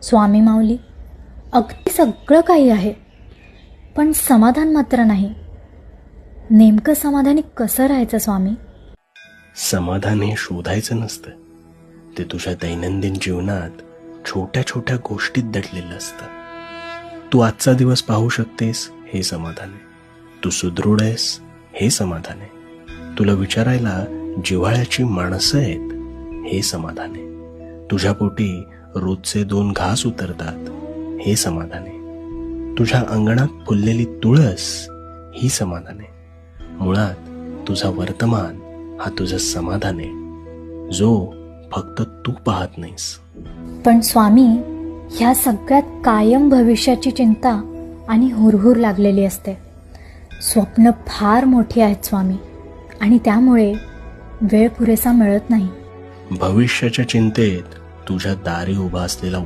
स्वामी माऊली, अगदी सगळं काही आहे, पण समाधान मात्र नाही. नेमकं समाधानी कसं राहायचं स्वामी? समाधान हे शोधायचं नसतं, ते तुझ्या दैनंदिन जीवनात छोट्या छोट्या गोष्टीत दडलेलं असतं. तू आजचा दिवस पाहू शकतेस, हे समाधान आहे. तू सुदृढ आहेस, हे समाधान आहे. तुला विचारायला जिव्हाळ्याची माणसं आहेत, हे समाधान आहे. तुझ्या पोटी रोजचे 2 घास उतरतात, हे समाधान आहे. तुझ्या अंगणात फुललेली तुळस, ही समाधान आहे. मुळात तुझा वर्तमान हा तुझं समाधान आहे, जो फक्त तू पाहत नाहीस. पण स्वामी, ह्या सगळ्यात कायम भविष्याची चिंता आणि हुरहुर लागलेली असते. स्वप्न फार मोठी आहेत स्वामी, आणि त्यामुळे वेळ पुरेसा मिळत नाही. भविष्याच्या चिंतेत तुझ्या दारी उभा असलेला